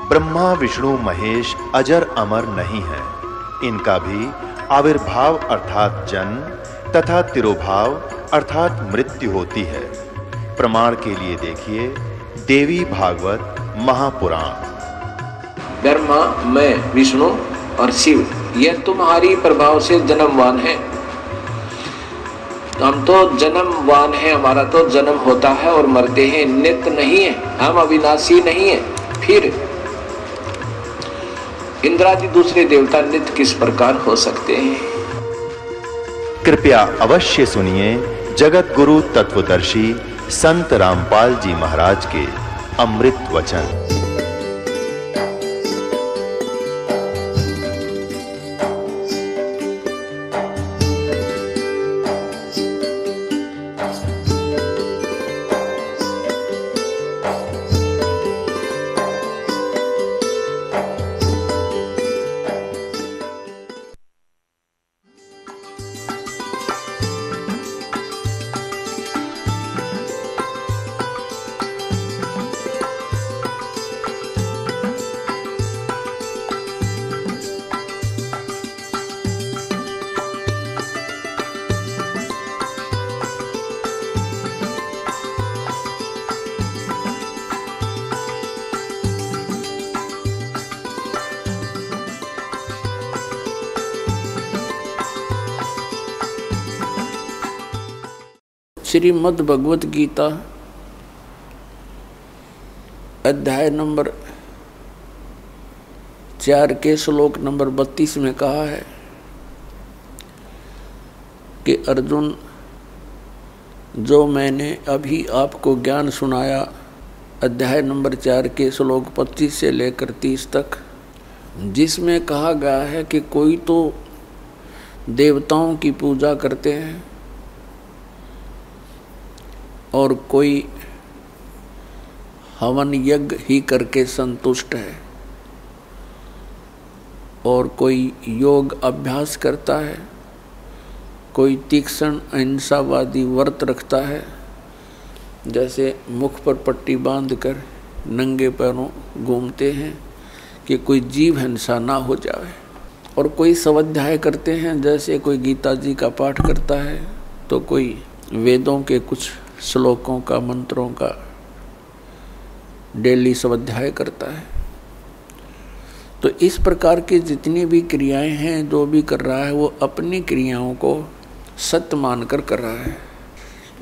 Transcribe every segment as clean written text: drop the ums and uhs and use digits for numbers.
ब्रह्मा विष्णु महेश अजर अमर नहीं है। इनका भी आविर्भाव अर्थात जन्म तथा तिरोभाव अर्थात मृत्यु होती है। प्रमाण के लिए देखिए देवी भागवत महापुराण। ब्रह्मा, मैं, विष्णु और शिव ये तुम्हारी प्रभाव से जन्मवान है। हम तो जन्मवान है, हमारा तो जन्म होता है और मरते हैं, नित्य नहीं है, हम अविनाशी नहीं है। फिर इंद्रादि दूसरे देवता नित्य किस प्रकार हो सकते हैं? कृपया अवश्य सुनिए जगत गुरु तत्वदर्शी संत रामपाल जी महाराज के अमृत वचन। श्रीमद् भगवत गीता अध्याय नंबर 4 के श्लोक नंबर 32 में कहा है कि अर्जुन, जो मैंने अभी आपको ज्ञान सुनाया अध्याय नंबर 4 के श्लोक 25 से लेकर 30 तक, जिसमें कहा गया है कि कोई तो देवताओं की पूजा करते हैं और कोई हवन यज्ञ ही करके संतुष्ट है और कोई योग अभ्यास करता है, कोई तीक्ष्ण अहिंसावादी व्रत रखता है, जैसे मुख पर पट्टी बांधकर नंगे पैरों घूमते हैं कि कोई जीव हिंसा ना हो जाए, और कोई स्वाध्याय करते हैं, जैसे कोई गीता जी का पाठ करता है तो कोई वेदों के कुछ श्लोकों का, मंत्रों का डेली स्वाध्याय करता है। तो इस प्रकार की जितनी भी क्रियाएं हैं, जो भी कर रहा है वो अपनी क्रियाओं को सत्य मानकर कर रहा है।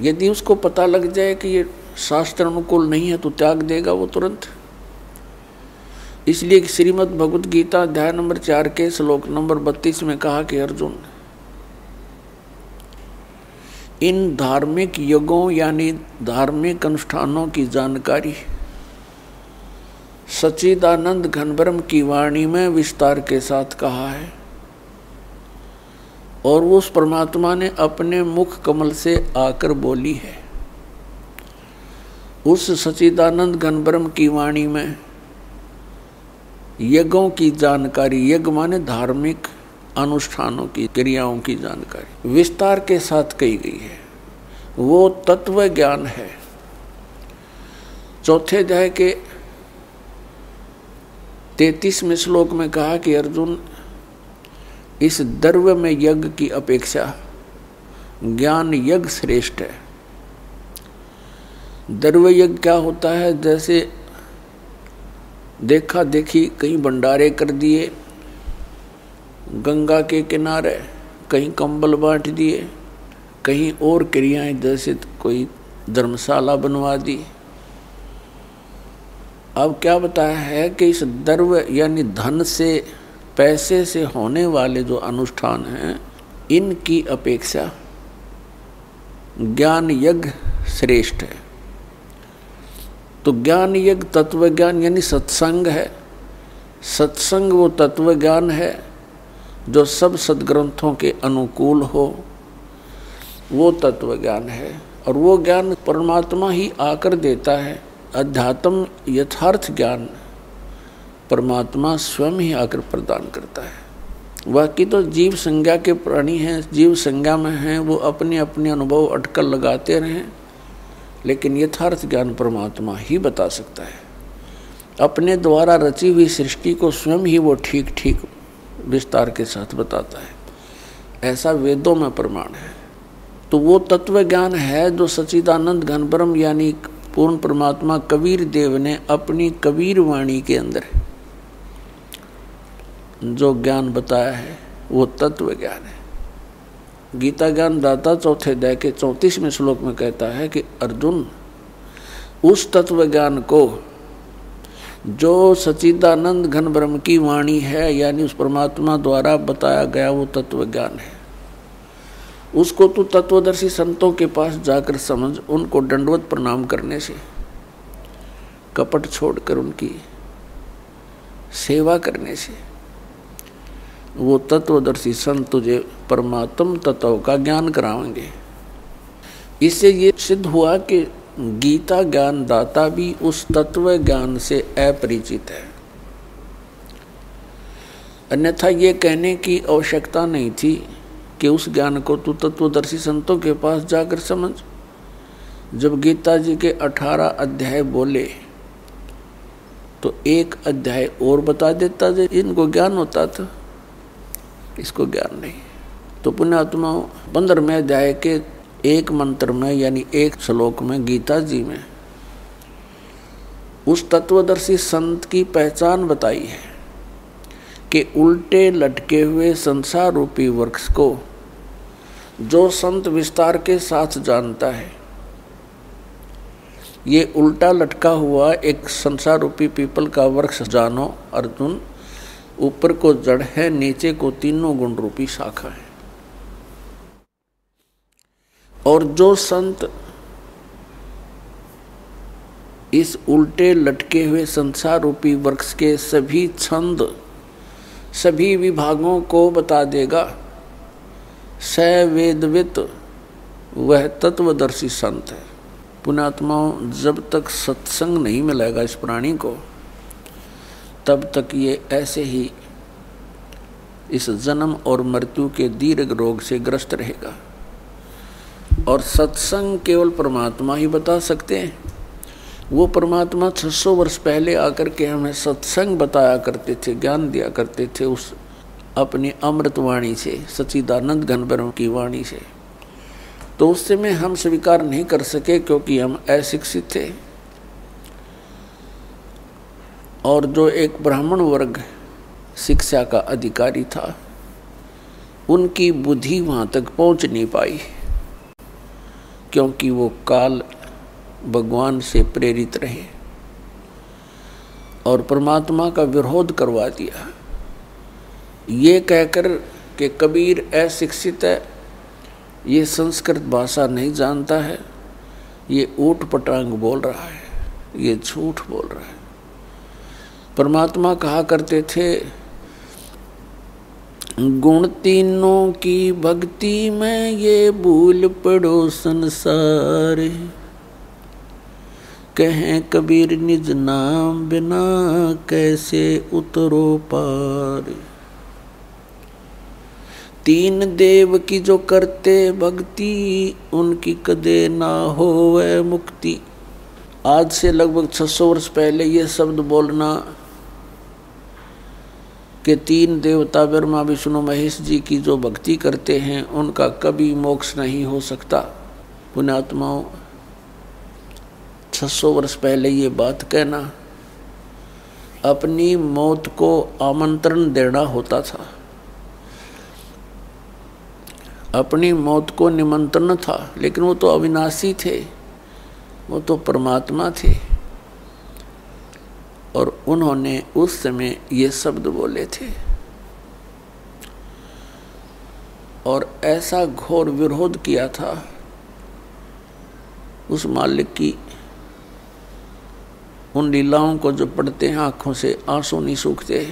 यदि उसको पता लग जाए कि ये शास्त्र अनुकूल नहीं है तो त्याग देगा वो तुरंत। इसलिए श्रीमद् भगवत गीता अध्याय नंबर 4 के श्लोक नंबर 32 में कहा कि अर्जुन, इन धार्मिक यज्ञों यानी धार्मिक अनुष्ठानों की जानकारी सच्चिदानंद घनब्रह्म की वाणी में विस्तार के साथ कहा है, और उस परमात्मा ने अपने मुख कमल से आकर बोली है। उस सच्चिदानंद घनब्रह्म की वाणी में यज्ञों की जानकारी, यज्ञ माने धार्मिक अनुष्ठानों की, क्रियाओं की जानकारी विस्तार के साथ कही गई है। वो तत्व ज्ञान है। चौथे अध्याय के 33वें श्लोक में कहा कि अर्जुन, इस द्रव्य में यज्ञ की अपेक्षा ज्ञान यज्ञ श्रेष्ठ है। द्रव्य यज्ञ क्या होता है? जैसे देखा देखी कहीं भंडारे कर दिए, गंगा के किनारे कहीं कंबल बांट दिए, कहीं और क्रियाएं, जैसे कोई धर्मशाला बनवा दी। अब क्या बताया है कि इस द्रव्य यानी धन से, पैसे से होने वाले जो अनुष्ठान हैं, इनकी अपेक्षा ज्ञान यज्ञ श्रेष्ठ है। तो ज्ञान यज्ञ तत्व ज्ञान यानी सत्संग है। सत्संग वो तत्व ज्ञान है जो सब सद्ग्रंथों के अनुकूल हो, वो तत्व ज्ञान है। और वो ज्ञान परमात्मा ही आकर देता है। अध्यात्म यथार्थ ज्ञान परमात्मा स्वयं ही आकर प्रदान करता है। बाकी तो जीव संज्ञा के प्राणी हैं, जीव संज्ञा में हैं, वो अपने अपने अनुभव अटकल लगाते रहें, लेकिन यथार्थ ज्ञान परमात्मा ही बता सकता है। अपने द्वारा रची हुई सृष्टि को स्वयं ही वो ठीक ठीक विस्तार के साथ बताता है, ऐसा वेदों में प्रमाण है। तो वो तत्व ज्ञान है जो सच्चिदानंद घन ब्रह्म यानी पूर्ण परमात्मा कबीर देव ने अपनी कबीर वाणी के अंदर जो ज्ञान बताया है वो तत्व ज्ञान है। गीता ज्ञान दाता चौथे अध्याय के 34वें श्लोक में कहता है कि अर्जुन, उस तत्व ज्ञान को जो सच्चिदानंद घन ब्रह्म की वाणी है यानी उस परमात्मा द्वारा बताया गया वो तत्व ज्ञान है, उसको तू तत्वदर्शी संतों के पास जाकर समझ। उनको दंडवत प्रणाम करने से, कपट छोड़कर उनकी सेवा करने से वो तत्वदर्शी संत तुझे परमात्म तत्व का ज्ञान कराएंगे। इससे ये सिद्ध हुआ कि गीता ज्ञान दाता भी उस तत्व ज्ञान से अपरिचित है, अन्यथा ये कहने की आवश्यकता नहीं थी कि उस ज्ञान को तू तत्वदर्शी संतों के पास जाकर समझ। जब गीता जी के 18 अध्याय बोले तो एक अध्याय और बता देता जो इनको ज्ञान होता था, इसको ज्ञान नहीं। तो पुण्यात्माओं 15वें अध्याय के एक मंत्र में यानी एक श्लोक में गीता जी में उस तत्वदर्शी संत की पहचान बताई है कि उल्टे लटके हुए संसार रूपी वृक्ष को जो संत विस्तार के साथ जानता है, ये उल्टा लटका हुआ एक संसार रूपी पीपल का वृक्ष जानो अर्जुन, ऊपर को जड़ है, नीचे को तीनों गुण रूपी शाखा है। और जो संत इस उल्टे लटके हुए संसार रूपी वृक्ष के सभी छंद सभी विभागों को बता देगा, स वेदवित वह तत्वदर्शी संत है। पुण्यात्माओं, जब तक सत्संग नहीं मिलेगा इस प्राणी को, तब तक ये ऐसे ही इस जन्म और मृत्यु के दीर्घ रोग से ग्रस्त रहेगा। और सत्संग केवल परमात्मा ही बता सकते हैं। वो परमात्मा 600 वर्ष पहले आकर के हमें सत्संग बताया करते थे, ज्ञान दिया करते थे उस अपनी अमृत वाणी से, सच्चिदानंद घन ब्रह्म की वाणी से। तो उस समय हम स्वीकार नहीं कर सके क्योंकि हम अशिक्षित थे। और जो एक ब्राह्मण वर्ग शिक्षा का अधिकारी था, उनकी बुद्धि वहाँ तक पहुँच नहीं पाई क्योंकि वो काल भगवान से प्रेरित रहे और परमात्मा का विरोध करवा दिया, ये कहकर कि कबीर अशिक्षित है, ये संस्कृत भाषा नहीं जानता है, ये ऊट पटांग बोल रहा है, ये झूठ बोल रहा है। परमात्मा कहा करते थे, गुण तीनों की भक्ति में ये भूल पड़ो संसार, कहें कबीर निज नाम बिना कैसे उतरो पार। तीन देव की जो करते भक्ति, उनकी कदे ना होवे मुक्ति। आज से लगभग 600 वर्ष पहले ये शब्द बोलना कि तीन देवता ब्रह्मा विष्णु महेश जी की जो भक्ति करते हैं उनका कभी मोक्ष नहीं हो सकता। पुण्यात्माओं, 600 वर्ष पहले ये बात कहना अपनी मौत को आमंत्रण देना होता था, अपनी मौत को निमंत्रण था। लेकिन वो तो अविनाशी थे, वो तो परमात्मा थे और उन्होंने उस समय ये शब्द बोले थे और ऐसा घोर विरोध किया था उस मालिक की। उन लीलाओं को जो पढ़ते हैं आंखों से आंसू नहीं सूखते,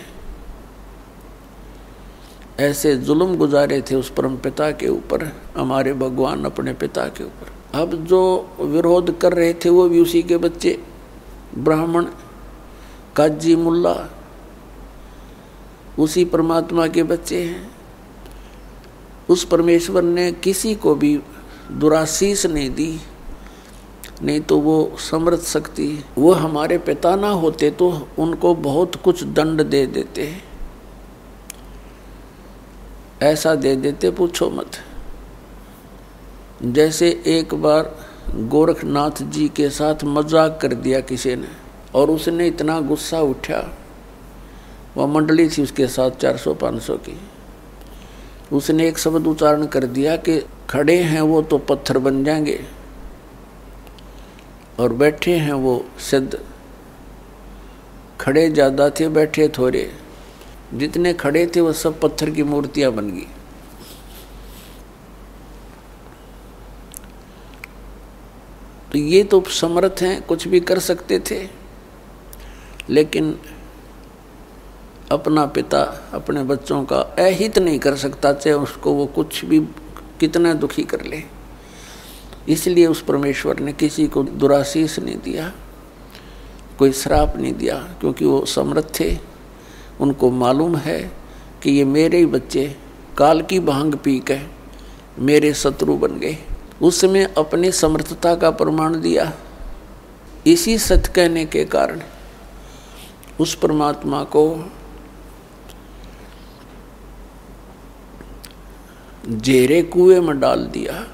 ऐसे जुल्म गुजारे थे उस परम पिता के ऊपर, हमारे भगवान अपने पिता के ऊपर। अब जो विरोध कर रहे थे वो भी उसी के बच्चे, ब्राह्मण काजी मुल्ला उसी परमात्मा के बच्चे हैं। उस परमेश्वर ने किसी को भी दुराशीष नहीं दी, नहीं तो वो समर्थ शक्ति, वो हमारे पिता ना होते तो उनको बहुत कुछ दंड दे देते, ऐसा दे देते पूछो मत। जैसे एक बार गोरखनाथ जी के साथ मजाक कर दिया किसी ने, और उसने इतना गुस्सा उठा, वह मंडली थी उसके साथ 400-500 की, उसने एक शब्द उच्चारण कर दिया कि खड़े हैं वो तो पत्थर बन जाएंगे और बैठे हैं वो सिद्ध। खड़े ज़्यादा थे, बैठे थोड़े, जितने खड़े थे वो सब पत्थर की मूर्तियां बन गई। तो ये तो समर्थ हैं, कुछ भी कर सकते थे, लेकिन अपना पिता अपने बच्चों का अहित नहीं कर सकता, चाहे उसको वो कुछ भी कितना दुखी कर ले। इसलिए उस परमेश्वर ने किसी को दुराशीष नहीं दिया, कोई श्राप नहीं दिया, क्योंकि वो समर्थ थे। उनको मालूम है कि ये मेरे ही बच्चे काल की भांग पी के मेरे शत्रु बन गए। उसमें अपनी समर्थता का प्रमाण दिया। इसी सत्य कहने के कारण उस परमात्मा को जेरे कुएं में डाल दिया।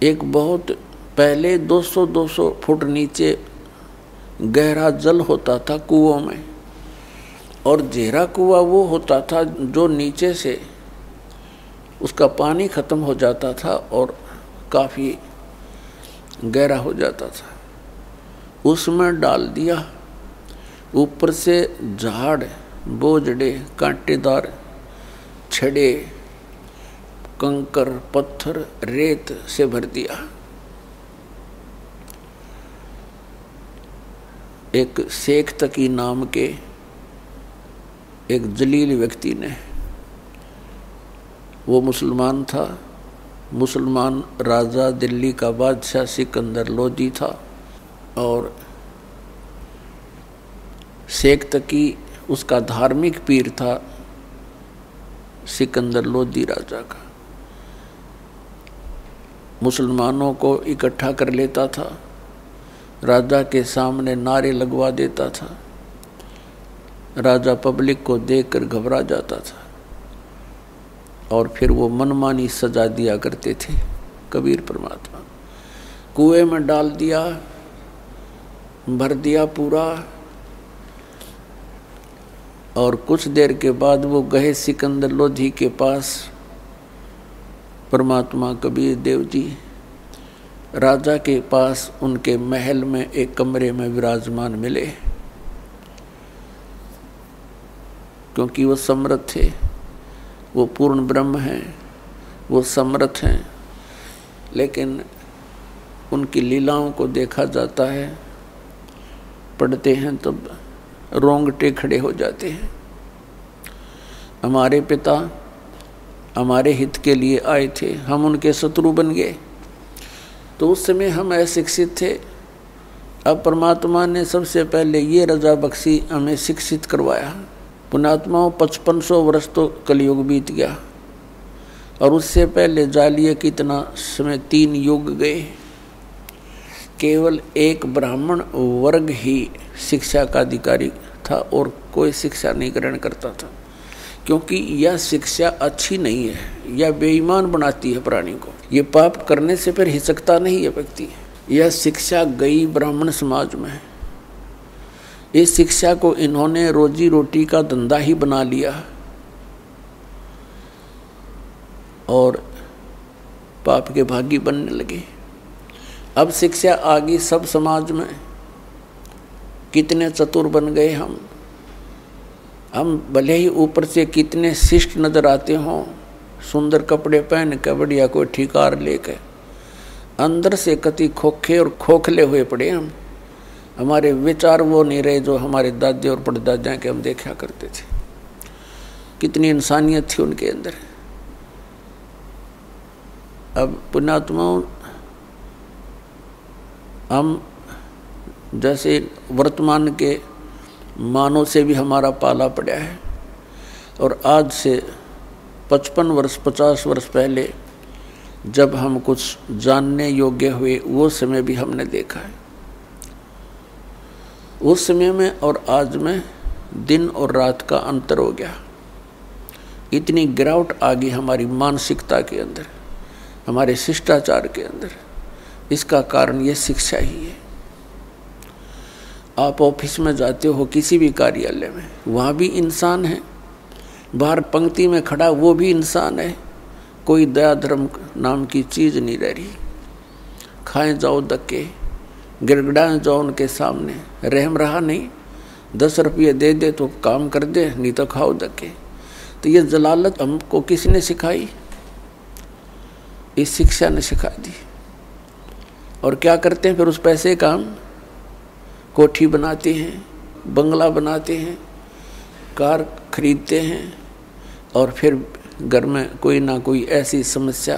एक बहुत पहले 200-200 फुट नीचे गहरा जल होता था कुओं में, और जेरा कुआं वो होता था जो नीचे से उसका पानी खत्म हो जाता था और काफ़ी गहरा हो जाता था। उसमें डाल दिया। ऊपर से झाड़, बोझड़े, कांटेदार छड़े, कंकर, पत्थर, रेत से भर दिया। एक शेख तकी नाम के एक जलील व्यक्ति ने, वो मुसलमान था, मुसलमान राजा दिल्ली का बादशाह सिकंदर लोदी था, और शेख तकी उसका धार्मिक पीर था सिकंदर लोदी राजा का। मुसलमानों को इकट्ठा कर लेता था, राजा के सामने नारे लगवा देता था, राजा पब्लिक को देखकर घबरा जाता था, और फिर वो मनमानी सजा दिया करते थे। कबीर परमात्मा कुएं में डाल दिया, भर दिया पूरा, और कुछ देर के बाद वो गए सिकंदर लोधी के पास। परमात्मा कबीर देव जी राजा के पास उनके महल में एक कमरे में विराजमान मिले, क्योंकि वो समर्थ थे, वो पूर्ण ब्रह्म हैं, वो समर्थ हैं। लेकिन उनकी लीलाओं को देखा जाता है, पढ़ते हैं तब रोंगटे खड़े हो जाते हैं। हमारे पिता हमारे हित के लिए आए थे, हम उनके शत्रु बन गए। तो उस समय हम अशिक्षित थे। अब परमात्मा ने सबसे पहले ये रजा बख्शी, हमें शिक्षित करवाया। पुण्यात्माओं 5500 वर्ष तो कलयुग बीत गया, और उससे पहले जालिए कितना समय 3 युग गए। केवल एक ब्राह्मण वर्ग ही शिक्षा का अधिकारी था और कोई शिक्षा नहीं ग्रहण करता था, क्योंकि यह शिक्षा अच्छी नहीं है, यह बेईमान बनाती है प्राणी को। ये पाप करने से फिर हिचकता नहीं है व्यक्ति। यह शिक्षा गई ब्राह्मण समाज में। इस शिक्षा को इन्होंने रोजी रोटी का धंधा ही बना लिया, और पाप के भागी बनने लगे। अब शिक्षा आ गई सब समाज में। कितने चतुर बन गए हम भले ही ऊपर से कितने शिष्ट नजर आते हों, सुंदर कपड़े पहन के, बढ़िया कोई ठिकार लेके, अंदर से कति खोखे और खोखले हुए पड़े हम। हमारे विचार वो नहीं रहे जो हमारे दादे और परदादा के हम देखा करते थे। कितनी इंसानियत थी उनके अंदर। अब पुण्यात्माओं, हम जैसे वर्तमान के मानव से भी हमारा पाला पड़ा है, और आज से 55 वर्ष 50 वर्ष पहले जब हम कुछ जानने योग्य हुए वो समय भी हमने देखा है। उस समय में और आज में दिन और रात का अंतर हो गया। इतनी गिरावट आ गई हमारी मानसिकता के अंदर, हमारे शिष्टाचार के अंदर। इसका कारण ये शिक्षा ही है। आप ऑफिस में जाते हो, किसी भी कार्यालय में, वहाँ भी इंसान है। बाहर पंक्ति में खड़ा वो भी इंसान है। कोई दया धर्म नाम की चीज़ नहीं रह रही। खाएं जाओ धक्के, गिड़गिड़ाएं जाओ उनके सामने, रहम रहा नहीं। 10 रुपये दे दे तो काम कर दे, नहीं तो खाओ धक्के। तो ये जलालत हमको किसने सिखाई? इस शिक्षा ने सिखा दी। और क्या करते हैं फिर उस पैसे का? हम कोठी बनाते हैं, बंगला बनाते हैं, कार खरीदते हैं, और फिर घर में कोई ना कोई ऐसी समस्या,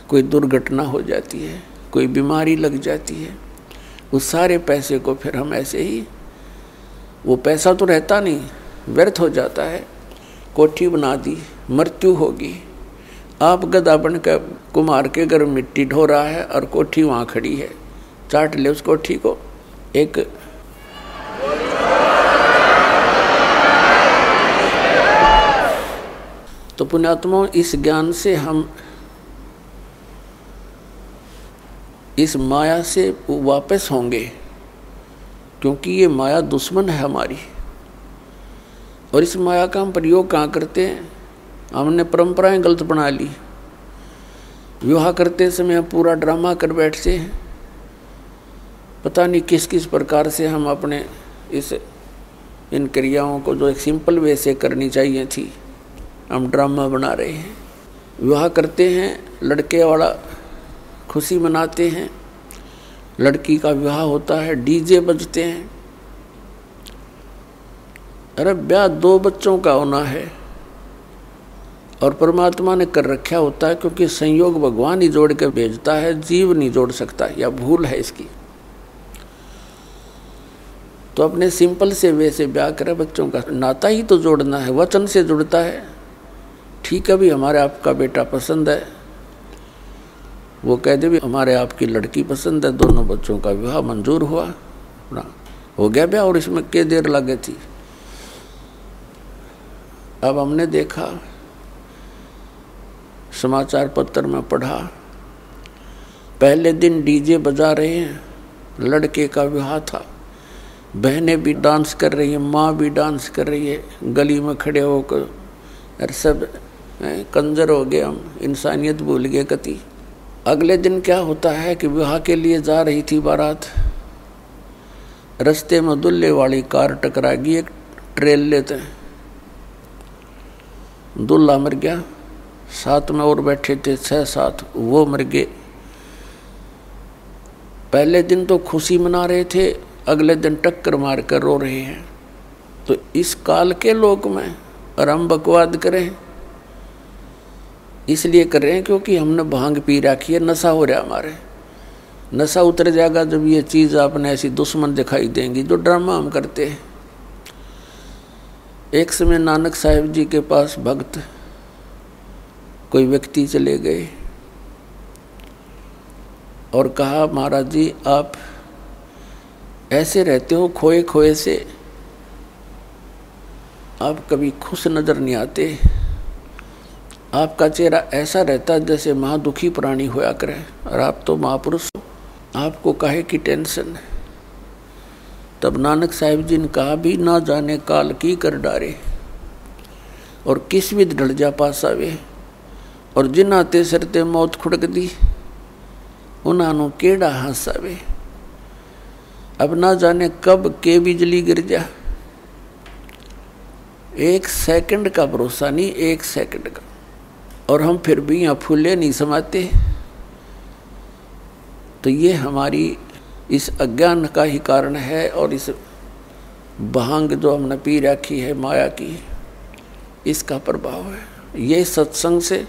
कोई दुर्घटना हो जाती है, कोई बीमारी लग जाती है। उस सारे पैसे को फिर हम ऐसे ही, वो पैसा तो रहता नहीं, व्यर्थ हो जाता है। कोठी बना दी, मृत्यु होगी। आप गधा बनकर कुम्हार के घर मिट्टी ढो रहा है और कोठी वहाँ खड़ी है, चाट ले उस कोठी को। एक तो पुण्यात्माओं, इस ज्ञान से हम इस माया से वापस होंगे, क्योंकि ये माया दुश्मन है हमारी। और इस माया का हम प्रयोग कहाँ करते हैं? हमने परंपराएं गलत बना ली। विवाह करते समय हम पूरा ड्रामा कर बैठते हैं। पता नहीं किस किस प्रकार से हम अपने इन क्रियाओं को जो एक सिंपल वे से करनी चाहिए थी, हम ड्रामा बना रहे हैं। विवाह करते हैं, लड़के वाला खुशी मनाते हैं, लड़की का विवाह होता है, डीजे बजते हैं। अरे ब्याह 2 बच्चों का होना है और परमात्मा ने कर रखा होता है, क्योंकि संयोग भगवान ही जोड़ के भेजता है, जीव नहीं जोड़ सकता, या भूल है इसकी। तो अपने सिंपल से वे से ब्याह करे। बच्चों का नाता ही तो जोड़ना है, वचन से जुड़ता है। ठीक है भी, हमारे आपका बेटा पसंद है, वो कह दे भी हमारे आपकी लड़की पसंद है, दोनों बच्चों का विवाह मंजूर हुआ, हो गया ब्याह। और इसमें क्या देर लगे थी? अब हमने देखा, समाचार पत्र में पढ़ा, पहले दिन डीजे बजा रहे हैं, लड़के का विवाह था, बहनें भी डांस कर रही हैं, माँ भी डांस कर रही है, गली में खड़े होकर। अरे सब कंजर हो गए हम, इंसानियत भूल गए कति। अगले दिन क्या होता है कि विवाह के लिए जा रही थी बारात, रास्ते में दुल्हे वाली कार टकरा गई एक ट्रेल लेते हैं, दूल्हा मर गया, साथ में और बैठे थे 6-7, वो मर गए। पहले दिन तो खुशी मना रहे थे, अगले दिन टक्कर मार कर रो रहे हैं। तो इस काल के लोक में और हम बकवाद करें, इसलिए कर रहे हैं क्योंकि हमने भांग पी रखी है, नशा हो रहा है हमारे। नशा उतर जाएगा जब ये चीज़ आपने ऐसी दुश्मन दिखाई देंगी जो ड्रामा हम करते हैं। एक समय नानक साहिब जी के पास भक्त कोई व्यक्ति चले गए और कहा, महाराज जी आप ऐसे रहते हो खोए खोए से, आप कभी खुश नजर नहीं आते, आपका चेहरा ऐसा रहता है जैसे महादुखी प्राणी होया करे, और आप तो महापुरुष हो, आपको काहे की टेंशन है। तब नानक साहिब जी ने कहा, भी ना जाने काल की कर डारे और किस विध ढल जा पासावे, और जिन आते सरते मौत खुड़क दी उन्होंने केड़ा हंसावे। अब ना जाने कब के बिजली गिर जा, 1 सेकंड का भरोसा नहीं, 1 सेकंड का। और हम फिर भी यहाँ फूले नहीं समाते। तो ये हमारी इस अज्ञान का ही कारण है, और इस भांग जो हमने पी रखी है माया की, इसका प्रभाव है। ये सत्संग से,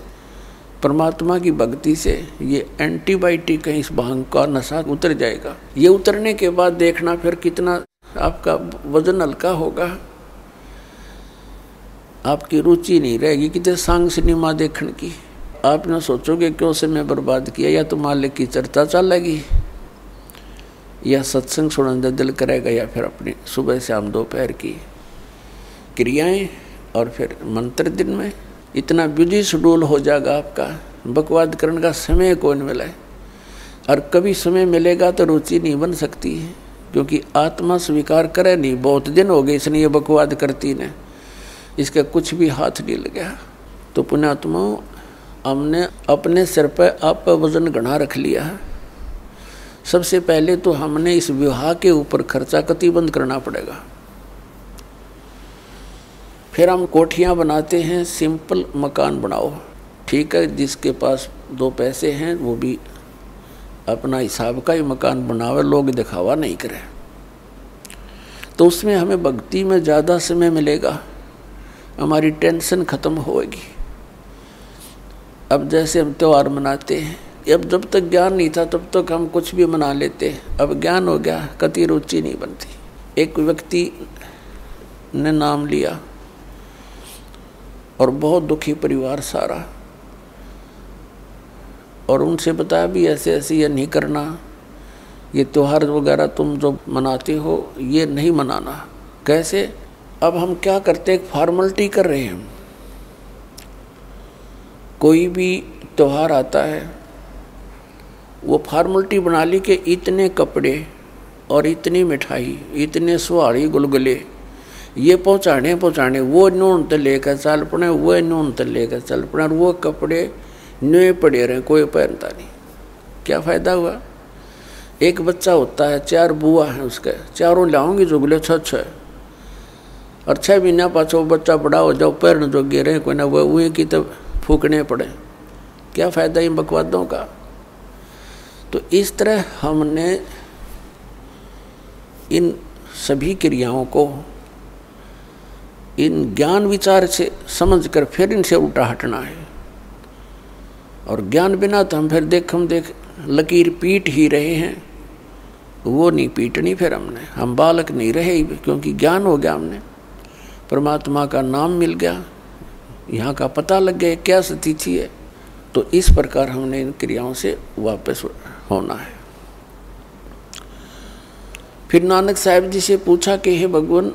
परमात्मा की भक्ति से ये एंटीबायोटिक है, इस भांग का नशा उतर जाएगा। ये उतरने के बाद देखना फिर कितना आपका वजन हल्का होगा, आपकी रुचि नहीं रहेगी कितने सांग सिनेमा देखने की। आप न सोचोगे क्यों समय बर्बाद किया, या तो मालिक की चर्चा चलेगी, या सत्संग सुनने का दिल करेगा, या फिर अपनी सुबह शाम दोपहर की क्रियाएं और फिर मंत्र दिन में। इतना बिजी शेड्यूल हो जाएगा आपका, बकवाद करने का समय कौन मिले। और कभी समय मिलेगा तो रुचि नहीं बन सकती है, क्योंकि आत्मा स्वीकार करे नहीं। बहुत दिन हो गए इसने ये बकवाद करती ने, इसका कुछ भी हाथ नहीं लगा। तो पुण्यात्मा, हमने अपने सिर पर आप पर वजन घना रख लिया है। सबसे पहले तो हमने इस विवाह के ऊपर खर्चा कतिबंद करना पड़ेगा। फिर हम कोठियाँ बनाते हैं, सिंपल मकान बनाओ, ठीक है। जिसके पास 2 पैसे हैं वो भी अपना हिसाब का ही मकान बनावे, लोग दिखावा नहीं करे। तो उसमें हमें भक्ति में ज़्यादा समय मिलेगा, हमारी टेंशन खत्म होगी। अब जैसे हम त्यौहार मनाते हैं, अब जब तक ज्ञान नहीं था तब तक हम कुछ भी मना लेते, अब ज्ञान हो गया कति रुचि नहीं बनती। एक व्यक्ति ने नाम लिया और बहुत दुखी परिवार सारा, और उनसे बताया भी ऐसे ऐसे ये नहीं करना, ये त्योहार वगैरह तुम जो मनाते हो ये नहीं मनाना। कैसे? अब हम क्या करते, एक फॉर्मेलिटी कर रहे हैं। कोई भी त्योहार आता है वो फॉर्मेलिटी बना ली कि इतने कपड़े और इतनी मिठाई, इतने सुहाड़ी गुलगुले ये पहुँचाने, वो नून तो लेकर चल पड़े, वो नून तो लेकर चल पड़े, और वो कपड़े नए पड़े रहे, कोई पहनता नहीं। क्या फ़ायदा हुआ? एक बच्चा होता है, 4 बुआ हैं उसके, चारों लाऊंगी जुगले 6 और 6 महीना पाछो बच्चा बड़ा हो जाओ, पैरन जो गिरे कोई ना वो हुए की तब फूकने पड़े। क्या फ़ायदा इन बकवादों का? तो इस तरह हमने इन सभी क्रियाओं को इन ज्ञान विचार से समझकर फिर इनसे उल्टा हटना है। और ज्ञान बिना तो हम फिर देख लकीर पीट ही रहे हैं, वो नहीं पीटनी फिर हमने। हम बालक नहीं रहे, क्योंकि ज्ञान हो गया, हमने परमात्मा का नाम मिल गया, यहाँ का पता लग गया क्या स्थिति है। तो इस प्रकार हमने इन क्रियाओं से वापस होना है। फिर नानक साहब जी से पूछा कि हे भगवान,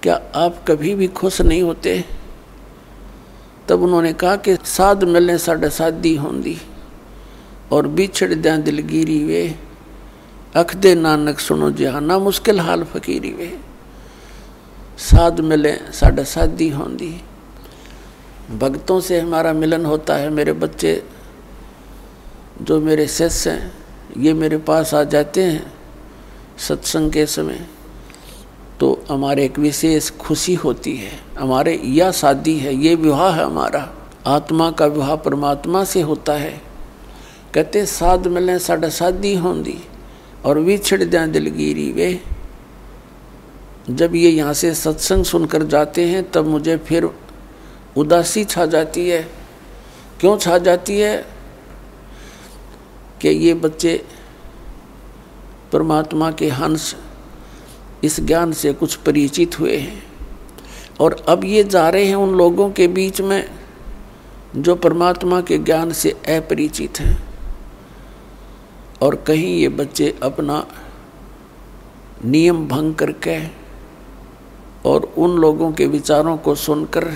क्या आप कभी भी खुश नहीं होते? तब उन्होंने कहा कि साध मिलने साढ़े साधी होंदी, और बिछड़ द्या दिलगिरी वे, अख दे नानक सुनो जहाना, मुश्किल हाल फकीरी वे। साध मिले साढ़े साधी होंदी, भक्तों से हमारा मिलन होता है। मेरे बच्चे जो मेरे शिष्य हैं ये मेरे पास आ जाते हैं सत्संग के समय, तो हमारे एक विशेष खुशी होती है। हमारे यह शादी है, ये विवाह है हमारा, आत्मा का विवाह परमात्मा से होता है। कहते साध मिले साढ़े साधी होंदी, और विछड़ द्या दिलगिरी वे। जब ये यहाँ से सत्संग सुनकर जाते हैं तब मुझे फिर उदासी छा जाती है। क्यों छा जाती है? कि ये बच्चे परमात्मा के हंस इस ज्ञान से कुछ परिचित हुए हैं, और अब ये जा रहे हैं उन लोगों के बीच में जो परमात्मा के ज्ञान से अपरिचित हैं। और कहीं ये बच्चे अपना नियम भंग करके और उन लोगों के विचारों को सुनकर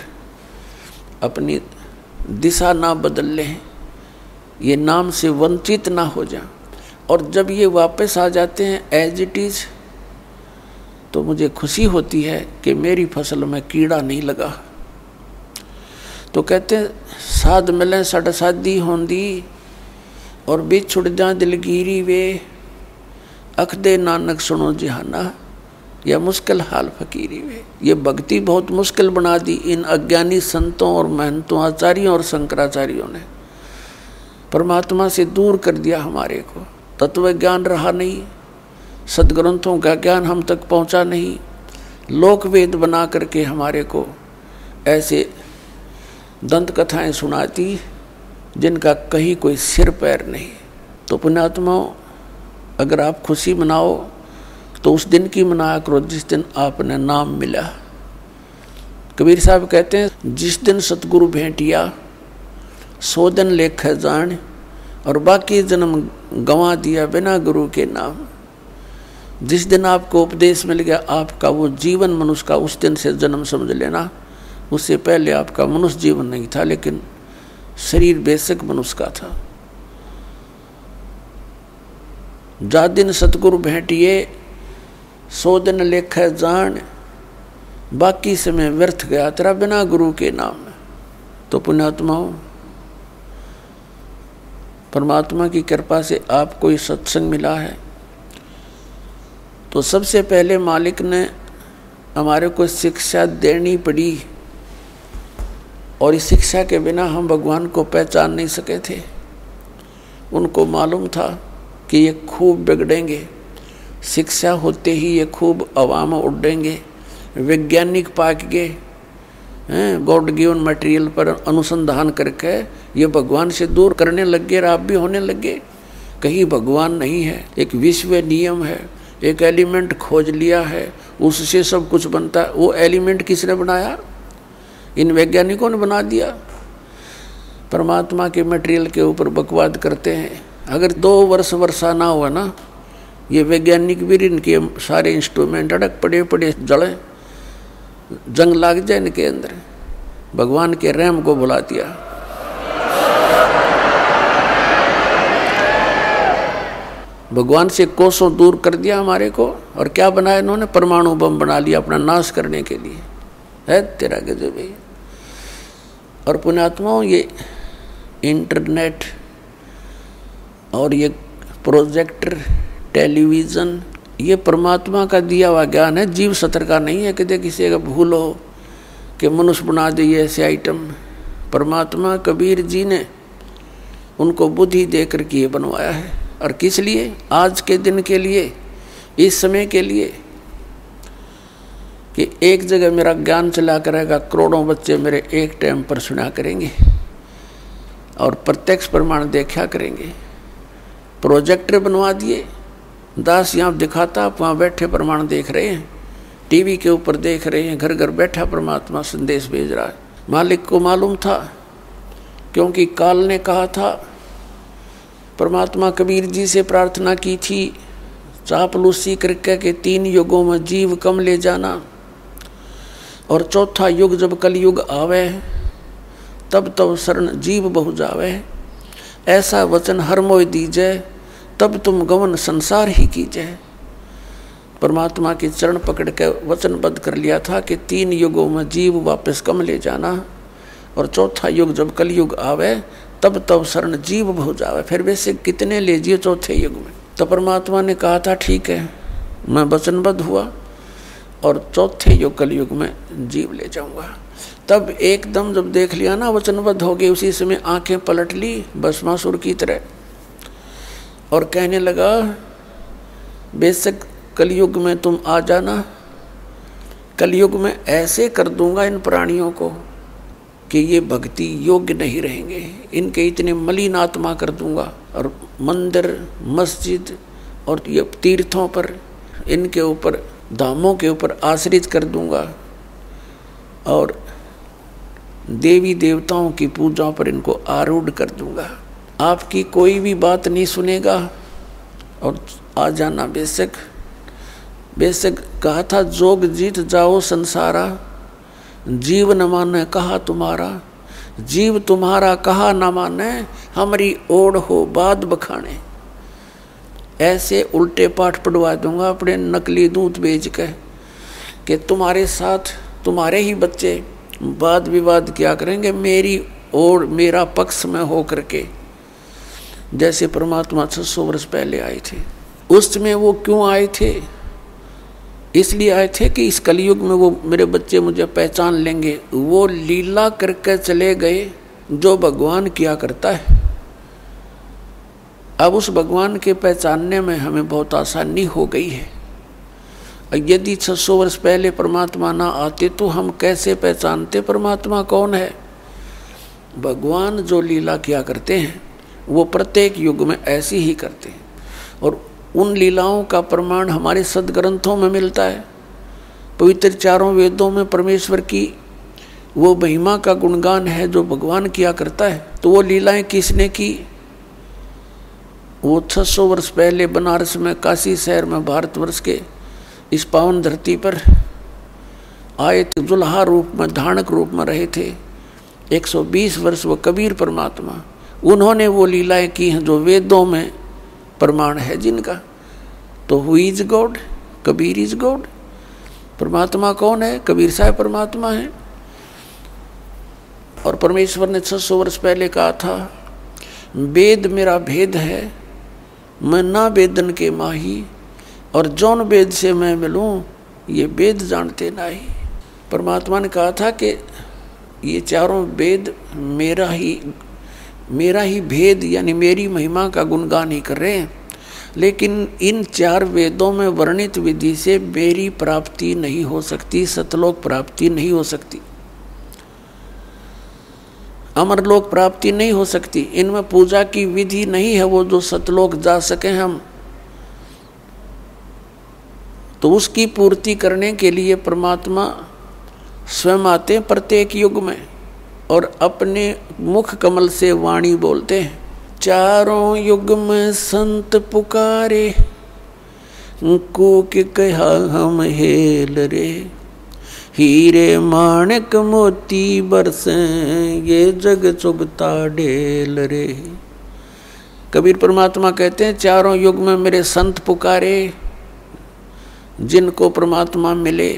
अपनी दिशा ना बदल लें, ये नाम से वंचित ना हो जाए। और जब ये वापस आ जाते हैं एज इट इज़, तो मुझे खुशी होती है कि मेरी फसल में कीड़ा नहीं लगा। तो कहते हैं साध मिले साढ़े साधी होंदी, और बिछुड़ जा दिलगिरी वे, अख दे नानक सुनो जहाना, या मुश्किल हाल फकीरी वे। ये भक्ति बहुत मुश्किल बना दी इन अज्ञानी संतों और महंतों, आचार्यों और शंकराचार्यों ने। परमात्मा से दूर कर दिया हमारे को, तत्व ज्ञान रहा नहीं, सदग्रंथों का ज्ञान हम तक पहुंचा नहीं, लोक वेद बना करके हमारे को ऐसे दंत कथाएं सुनाती जिनका कहीं कोई सिर पैर नहीं। तो पुण्यात्माओं, अगर आप खुशी मनाओ तो उस दिन की मनाया करो जिस दिन आपने नाम मिला। कबीर साहब कहते हैं जिस दिन सतगुरु भेंटिया 100 दिन लेख जान और बाकी जन्म गंवा दिया बिना गुरु के नाम। जिस दिन आपको उपदेश मिल गया आपका वो जीवन मनुष्य का उस दिन से जन्म समझ लेना। उससे पहले आपका मनुष्य जीवन नहीं था, लेकिन शरीर बेशक मनुष्य का था। जा दिन सतगुरु भेंटिए 100 दिन लेख जान, बाकी समय व्यर्थ गया तेरा बिना गुरु के नाम। तो पुण्यात्माओं, परमात्मा की कृपा से आपको ये सत्संग मिला है, तो सबसे पहले मालिक ने हमारे को शिक्षा देनी पड़ी, और इस शिक्षा के बिना हम भगवान को पहचान नहीं सके थे। उनको मालूम था कि ये खूब बिगड़ेंगे, शिक्षा होते ही ये खूब अवाम उड़ेंगे, वैज्ञानिक पाक गए गॉड गिवन मटेरियल पर अनुसंधान करके ये भगवान से दूर करने लग गए। आप भी होने लगे कहीं भगवान नहीं है, एक विश्व नियम है, एक एलिमेंट खोज लिया है, उससे सब कुछ बनता है। वो एलिमेंट किसने बनाया? इन वैज्ञानिकों ने बना दिया। परमात्मा के मटेरियल के ऊपर बकवाद करते हैं। अगर 2 वर्ष वर्षा ना हुआ ना, ये वैज्ञानिक भी इनके सारे इंस्ट्रूमेंट अड़क पड़े जड़े, जंग लाग जाए इनके अंदर। भगवान के रहम को बुला दिया। भगवान से कोसों दूर कर दिया हमारे को, और क्या बनाया इन्होंने? परमाणु बम बना लिया अपना नाश करने के लिए। है तेरा गजब है। और पुण्यात्माओं, ये इंटरनेट और ये प्रोजेक्टर, टेलीविज़न, ये परमात्मा का दिया हुआ ज्ञान है, जीव सत्र का नहीं है। कि किसी का भूल हो कि मनुष्य बना दे ऐसे आइटम। परमात्मा कबीर जी ने उनको बुद्धि देकर के ये बनवाया है। और किस लिए? आज के दिन के लिए, इस समय के लिए, कि एक जगह मेरा ज्ञान चला करेगा, करोड़ों बच्चे मेरे एक टाइम पर सुना करेंगे और प्रत्यक्ष प्रमाण देखा करेंगे। प्रोजेक्टर बनवा दिए, दास यहाँ दिखाता, आप वहाँ बैठे प्रमाण देख रहे हैं, टीवी के ऊपर देख रहे हैं, घर घर बैठा परमात्मा संदेश भेज रहा है। मालिक को मालूम था, क्योंकि काल ने कहा था, परमात्मा कबीर जी से प्रार्थना की थी, चापलूसी करके के 3 युगों में जीव कम ले जाना, और चौथा युग जब कलयुग आवे तब शरण जीव बहु जावे। ऐसा वचन हर मोय दीजै, तब तुम गमन संसार ही कीजै। परमात्मा के चरण पकड़ के वचनबद्ध कर लिया था कि 3 युगों में जीव वापस कम ले जाना, और चौथा युग जब कलयुग आवे तब शरण जीव बहु जावे। फिर वैसे कितने ले जिए चौथे युग में? तो परमात्मा ने कहा था ठीक है, मैं वचनबद्ध हुआ और चौथे युग कलयुग में जीव ले जाऊंगा। तब एकदम जब देख लिया ना वचनबद्ध हो गए, उसी समय आंखें पलट ली भस्मासुर की तरह, और कहने लगा बेशक कलयुग में तुम आ जाना, कलयुग में ऐसे कर दूंगा इन प्राणियों को कि ये भक्ति योग्य नहीं रहेंगे, इनके इतने मलिन आत्मा कर दूंगा, और मंदिर मस्जिद और ये तीर्थों पर, इनके ऊपर धामों के ऊपर आश्रित कर दूंगा, और देवी देवताओं की पूजा पर इनको आरूढ़ कर दूंगा। आपकी कोई भी बात नहीं सुनेगा, और आ जाना बेशक कहा था, जोग जीत जाओ संसारा, जीव न माने कहा तुम्हारा, जीव तुम्हारा कहा न माने, हमारी ओढ़ हो बाद बखाने। ऐसे उल्टे पाठ पढ़वा दूंगा अपने नकली दूध बेच के कि तुम्हारे साथ तुम्हारे ही बच्चे वाद विवाद क्या करेंगे मेरी ओर मेरा पक्ष में हो करके। जैसे परमात्मा 600 वर्ष पहले आए थे, उस समय वो क्यों आए थे? इसलिए आए थे कि इस कलयुग में वो मेरे बच्चे मुझे पहचान लेंगे। वो लीला करके चले गए जो भगवान किया करता है। अब उस भगवान के पहचानने में हमें बहुत आसानी हो गई है। यदि 600 वर्ष पहले परमात्मा ना आते तो हम कैसे पहचानते परमात्मा कौन है? भगवान जो लीला किया करते हैं वो प्रत्येक युग में ऐसी ही करते हैं, और उन लीलाओं का प्रमाण हमारे सदग्रंथों में मिलता है। पवित्र 4 वेदों में परमेश्वर की वो महिमा का गुणगान है जो भगवान किया करता है। तो वो लीलाएं किसने की? वो 600 वर्ष पहले बनारस में, काशी शहर में, भारतवर्ष के इस पावन धरती पर आए थे, जुल्हा रूप में, धानक रूप में रहे थे 120 वर्ष। वो कबीर परमात्मा, उन्होंने वो लीलाएं की हैं जो वेदों में प्रमाण है जिनका। तो who is God? Kabir is God. परमात्मा कौन है? कबीर साहब परमात्मा है। और परमेश्वर ने 600 वर्ष पहले कहा था, वेद मेरा भेद है, मैं ना वेदन के माही, और जौन वेद से मैं मिलूं ये वेद जानते नहीं। परमात्मा ने कहा था कि ये चारों वेद मेरा ही भेद यानी मेरी महिमा का गुणगान ही कर रहे हैं, लेकिन इन 4 वेदों में वर्णित विधि से मेरी प्राप्ति नहीं हो सकती, सतलोक प्राप्ति नहीं हो सकती, अमरलोक प्राप्ति नहीं हो सकती। इनमें पूजा की विधि नहीं है वो जो सतलोक जा सके हम। तो उसकी पूर्ति करने के लिए परमात्मा स्वयं आते हैं प्रत्येक युग में और अपने मुख कमल से वाणी बोलते हैं। चारों युग में संत पुकारे, कूक कहा हम हेल रे, हीरे माणिक मोती बरसे, ये जग चुगता ढेल रे। कबीर परमात्मा कहते हैं चारों युग में मेरे संत पुकारे, जिनको परमात्मा मिले,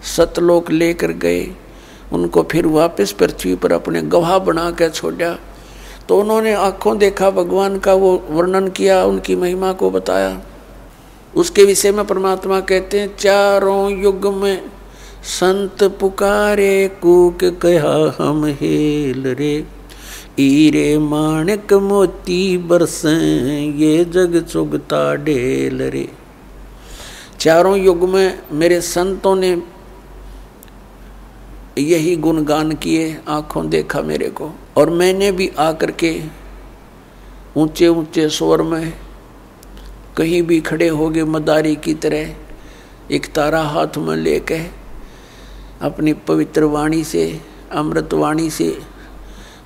सतलोक लेकर गए, उनको फिर वापस पृथ्वी पर अपने गवाह बना कर छोड़ा। तो उन्होंने आँखों देखा भगवान का, वो वर्णन किया, उनकी महिमा को बताया। उसके विषय में परमात्मा कहते हैं चारों युग में संत पुकारे, कूक कहा हम हेल रे, हीरे माणिक मोती बरसे, ये जग चुगता ढेल रे। चारों युग में मेरे संतों ने यही गुणगान किए, आँखों देखा मेरे को, और मैंने भी आकर के ऊंचे ऊंचे स्वर में कहीं भी खड़े हो गए मदारी की तरह, एक तारा हाथ में लेके अपनी पवित्र वाणी से, अमृत वाणी से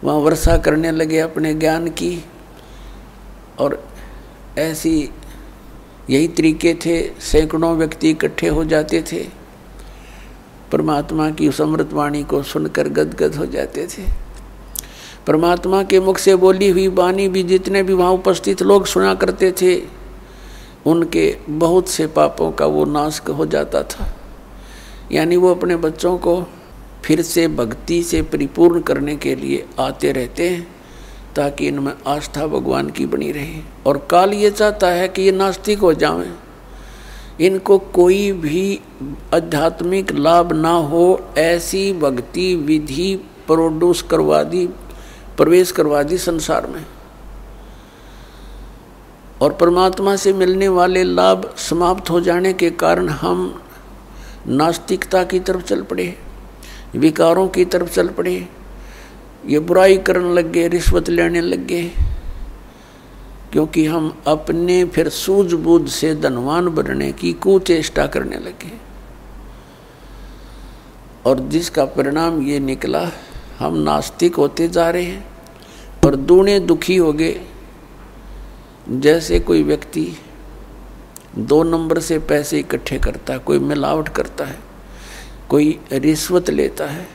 वहाँ वर्षा करने लगे अपने ज्ञान की। और ऐसी यही तरीके थे, सैकड़ों व्यक्ति इकट्ठे हो जाते थे, परमात्मा की उस अमृत वाणी को सुनकर गदगद हो जाते थे। परमात्मा के मुख से बोली हुई वाणी भी जितने भी वहाँ उपस्थित लोग सुना करते थे, उनके बहुत से पापों का वो नाश हो जाता था। यानी वो अपने बच्चों को फिर से भक्ति से परिपूर्ण करने के लिए आते रहते हैं, ताकि इनमें आस्था भगवान की बनी रहे। और काल ये चाहता है कि ये नास्तिक हो जाएं, इनको कोई भी आध्यात्मिक लाभ ना हो, ऐसी भक्ति विधि प्रवेश करवा दी संसार में, और परमात्मा से मिलने वाले लाभ समाप्त हो जाने के कारण हम नास्तिकता की तरफ चल पड़े, विकारों की तरफ चल पड़े, ये बुराई करने लग गए, रिश्वत लेने लग गए, क्योंकि हम अपने फिर सूझबूझ से धनवान बनने की कुचेष्टा करने लगे। और जिसका परिणाम ये निकला, हम नास्तिक होते जा रहे हैं और दूने दुखी हो गए। जैसे कोई व्यक्ति 2 नंबर से पैसे इकट्ठे करता है, कोई मिलावट करता है, कोई रिश्वत लेता है,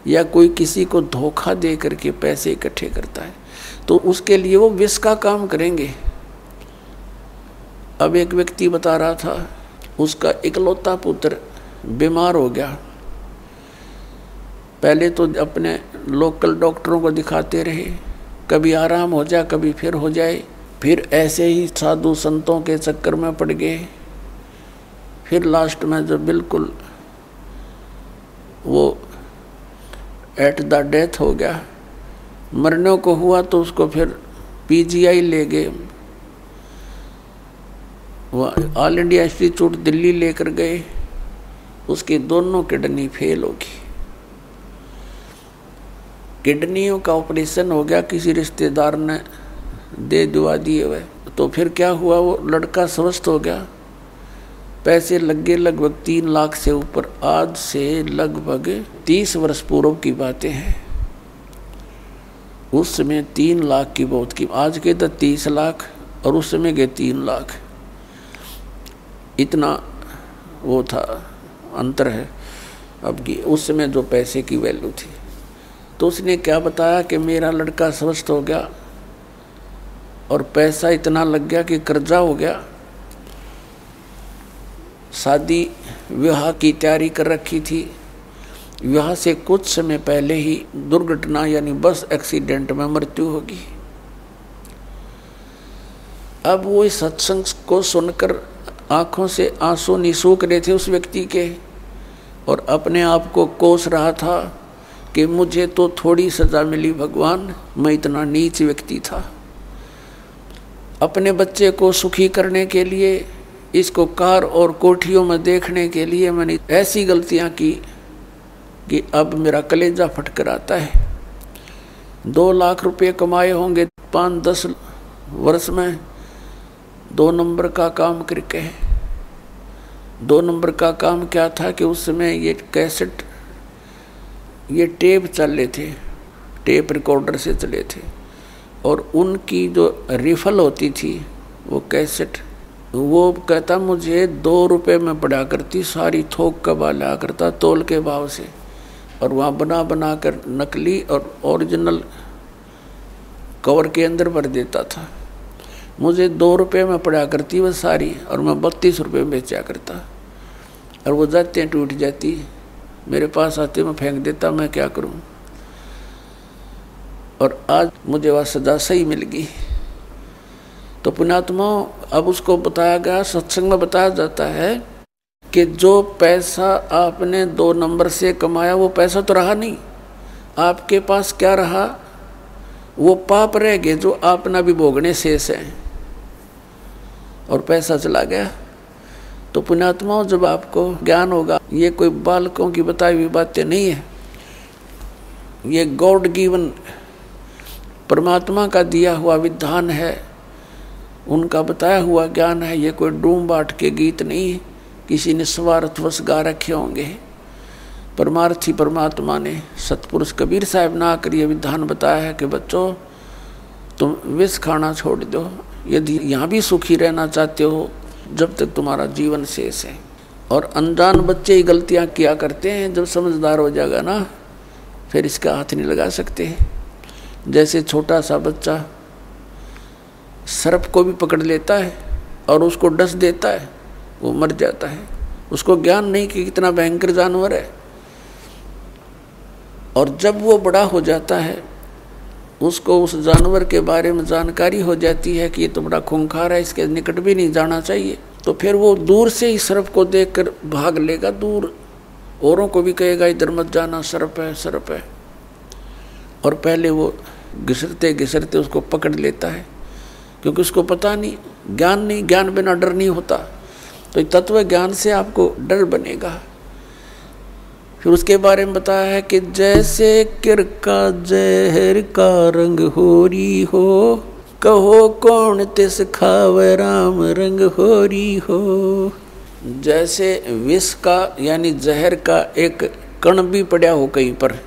या कोई किसी को धोखा दे करके पैसे इकट्ठे करता है, तो उसके लिए वो विष का काम करेंगे। अब एक व्यक्ति बता रहा था, उसका इकलौता पुत्र बीमार हो गया। पहले तो अपने लोकल डॉक्टरों को दिखाते रहे, कभी आराम हो जाए, कभी फिर हो जाए, फिर ऐसे ही साधु संतों के चक्कर में पड़ गए। फिर लास्ट में जब बिल्कुल वो एट द डेथ हो गया, मरने को हुआ, तो उसको फिर पीजीआई ले गए, वो ऑल इंडिया इंस्टीट्यूट दिल्ली लेकर गए। उसकी दोनों किडनी फेल होगी, किडनियों का ऑपरेशन हो गया, किसी रिश्तेदार ने दे दुआ दिए हुए। तो फिर क्या हुआ, वो लड़का स्वस्थ हो गया, पैसे लग गए लगभग 3 लाख से ऊपर। आज से लगभग 30 वर्ष पूर्व की बातें हैं। उस समय 3 लाख की बहुत की, आज के तो 30 लाख और उस समय के 3 लाख, इतना वो था, अंतर है अब की। उस समय जो पैसे की वैल्यू थी, तो उसने क्या बताया कि मेरा लड़का स्वस्थ हो गया और पैसा इतना लग गया कि कर्जा हो गया। शादी विवाह की तैयारी कर रखी थी, विवाह से कुछ समय पहले ही दुर्घटना यानी बस एक्सीडेंट में मृत्यु होगी। अब वो इस सत्संग को सुनकर आंखों से आंसू नहीं सूख रहे थे उस व्यक्ति के, और अपने आप को कोस रहा था कि मुझे तो थोड़ी सजा मिली भगवान, मैं इतना नीच व्यक्ति था। अपने बच्चे को सुखी करने के लिए, इसको कार और कोठियों में देखने के लिए मैंने ऐसी गलतियां की कि अब मेरा कलेजा फटकर आता है। 2 लाख रुपए कमाए होंगे 5-10 वर्ष में, 2 नंबर का काम करके। 2 नंबर का काम क्या था कि उस समय ये कैसेट, ये टेप चले थे, टेप रिकॉर्डर से चले थे, और उनकी जो रिफल होती थी वो कैसेट, वो कहता मुझे 2 रुपये में पड़ा करती, सारी थोक का बाला करता तोल के भाव से, और वहाँ बना बना कर नकली और ओरिजिनल कवर के अंदर भर देता था। मुझे 2 रुपये में पड़ा करती वह सारी, और मैं 32 रुपये में बेचा करता, और वो जाते टूट जाती, मेरे पास आते मैं फेंक देता, मैं क्या करूं। और आज मुझे वह सजा सही मिल गई। तो पुण्यात्मा, अब उसको बताया गया, सत्संग में बताया जाता है कि जो पैसा आपने 2 नंबर से कमाया वो पैसा तो रहा नहीं, आपके पास क्या रहा, वो पाप रह गए जो आपना भी भोगने शेष है, और पैसा चला गया। तो पुण्यात्माओं, जब आपको ज्ञान होगा, ये कोई बालकों की बताई हुई बातें नहीं है, ये गॉड गिवन परमात्मा का दिया हुआ विधान है, उनका बताया हुआ ज्ञान है। ये कोई डूम बाट के गीत नहीं किसी ने स्वार्थवश गा रखे होंगे। परमार्थी परमात्मा ने, सतपुरुष कबीर साहब ने आकर ये विधान बताया है कि बच्चों, तुम विष खाना छोड़ दो यदि यहाँ भी सुखी रहना चाहते हो, जब तक तुम्हारा जीवन शेष है। और अनजान बच्चे ही गलतियाँ किया करते हैं, जब समझदार हो जाएगा ना फिर इसका हाथ नहीं लगा सकते। जैसे छोटा सा बच्चा सर्प को भी पकड़ लेता है और उसको डस देता है, वो मर जाता है, उसको ज्ञान नहीं कि कितना भयंकर जानवर है। और जब वो बड़ा हो जाता है, उसको उस जानवर के बारे में जानकारी हो जाती है कि ये तो बड़ा खूंखार है, इसके निकट भी नहीं जाना चाहिए, तो फिर वो दूर से ही सर्प को देखकर भाग लेगा दूर, औरों को भी कहेगा इधर मत जाना, सर्प है सर्प है। और पहले वो घिसरते घिसरते उसको पकड़ लेता है, क्योंकि उसको पता नहीं, ज्ञान नहीं, ज्ञान बिना डर नहीं होता। तो तत्व ज्ञान से आपको डर बनेगा। फिर उसके बारे में बताया है कि जैसे किरका जहर का रंग होरी हो, कहो कौन तिस खावे राम रंग होरी हो। जैसे विष का यानी जहर का एक कण भी पड़ा हो कहीं पर,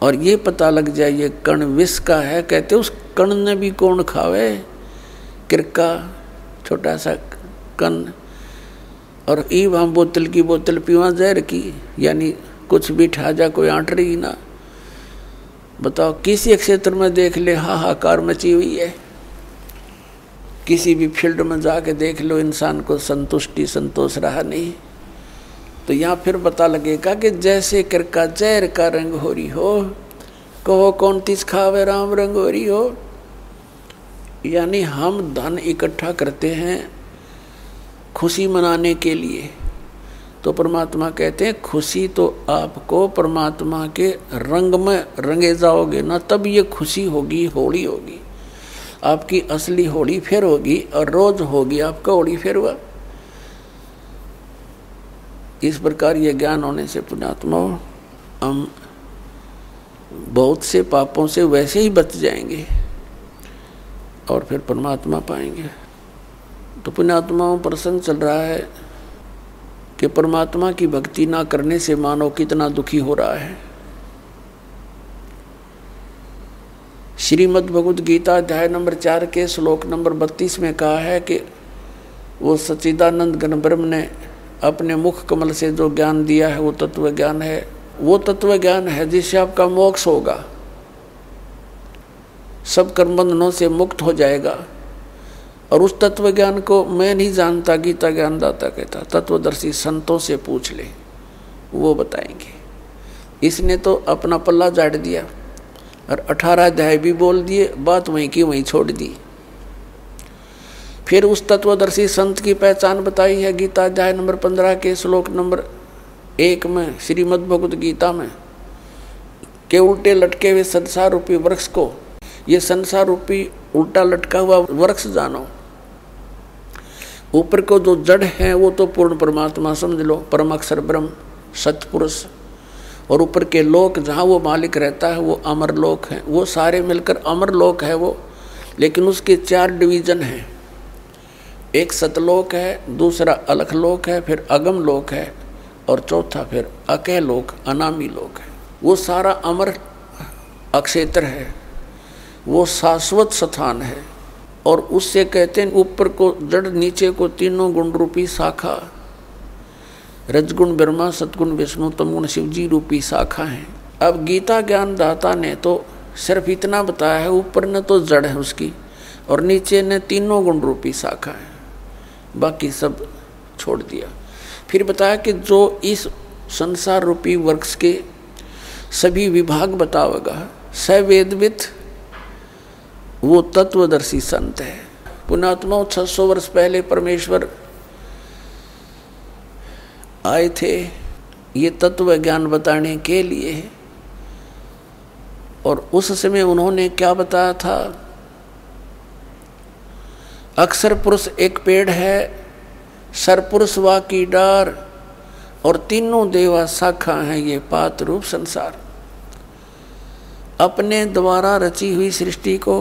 और ये पता लग जाए ये कण विष का है, कहते उस कण ने भी कौन खावे, किरका छोटा सा कण। और ईब हम बोतल की बोतल पीवा जहर की, यानी कुछ भी ठा जा कोई आंट रही ना। बताओ, किसी क्षेत्र में देख ले हाहाकार मची हुई है, किसी भी फील्ड में जाके देख लो, इंसान को संतुष्टि संतोष रहा नहीं। तो यहाँ फिर पता लगेगा कि जैसे किरका जहर का रंग होरी हो, कहो कौन तिस खावे राम रंग होरी हो। यानी हम धन इकट्ठा करते हैं खुशी मनाने के लिए, तो परमात्मा कहते हैं खुशी तो आपको परमात्मा के रंग में रंगे जाओगे ना, तब ये खुशी होगी, होली होगी आपकी, असली होली फिर होगी, और रोज होगी आपका होली फिर हुआ। इस प्रकार ये ज्ञान होने से पुण्यात्मा हम बहुत से पापों से वैसे ही बच जाएंगे और फिर परमात्मा पाएंगे। तो पुण्यात्माओं प्रसंग चल रहा है कि परमात्मा की भक्ति ना करने से मानव कितना दुखी हो रहा है। श्रीमद् भगवद गीता अध्याय नंबर 4 के श्लोक नंबर 32 में कहा है कि वो सच्चिदानंद घन ब्रह्म ने अपने मुख कमल से जो ज्ञान दिया है वो तत्व ज्ञान है। वो तत्व ज्ञान है जिससे आपका मोक्ष होगा, सब कर्म बंधनों से मुक्त हो जाएगा। और उस तत्व ज्ञान को मैं नहीं जानता, गीता ज्ञान दाता कहता, तत्वदर्शी संतों से पूछ ले, वो बताएंगे। इसने तो अपना पल्ला झाड़ दिया और 18 अध्याय भी बोल दिए, बात वहीं की वहीं छोड़ दी। फिर उस तत्वदर्शी संत की पहचान बताई है गीता अध्याय नंबर 15 के श्लोक नंबर 1 में, श्रीमद् भगवद गीता में, के उल्टे लटके हुए संसार रूपी वृक्ष को, ये संसार रूपी उल्टा लटका हुआ वृक्ष जानो। ऊपर को जो जड़ है वो तो पूर्ण परमात्मा समझ लो, परम अक्षर ब्रह्म सतपुरुष। और ऊपर के लोक जहाँ वो मालिक रहता है वो अमर लोक है, वो सारे मिलकर अमर लोक है वो। लेकिन उसके 4 डिवीजन हैं, एक सतलोक है, दूसरा अलख लोक है, फिर अगम लोक है, और चौथा फिर अकह लोक अनामी लोक है। वो सारा अमर अक्षेत्र है, वो शाश्वत स्थान है। और उससे कहते हैं ऊपर को जड़, नीचे को तीनों गुण रूपी शाखा, रजगुण ब्रह्मा, सतगुण विष्णु, तमगुण शिव जी रूपी शाखा है। अब गीता ज्ञान दाता ने तो सिर्फ इतना बताया है, ऊपर ने तो जड़ है उसकी और नीचे ने तीनों गुण रूपी शाखा है, बाकी सब छोड़ दिया। फिर बताया कि जो इस संसार रूपी वृक्ष के सभी विभाग बतावेगा, सवेदवित, वो तत्वदर्शी संत है। पुण्यात्माओं 600 वर्ष पहले परमेश्वर आए थे ये तत्व ज्ञान बताने के लिए, और उस समय उन्होंने क्या बताया था? अक्षर पुरुष एक पेड़ है, सरपुरुष वा की डार, और तीनों देवा शाखा हैं ये पात रूप संसार। अपने द्वारा रची हुई सृष्टि को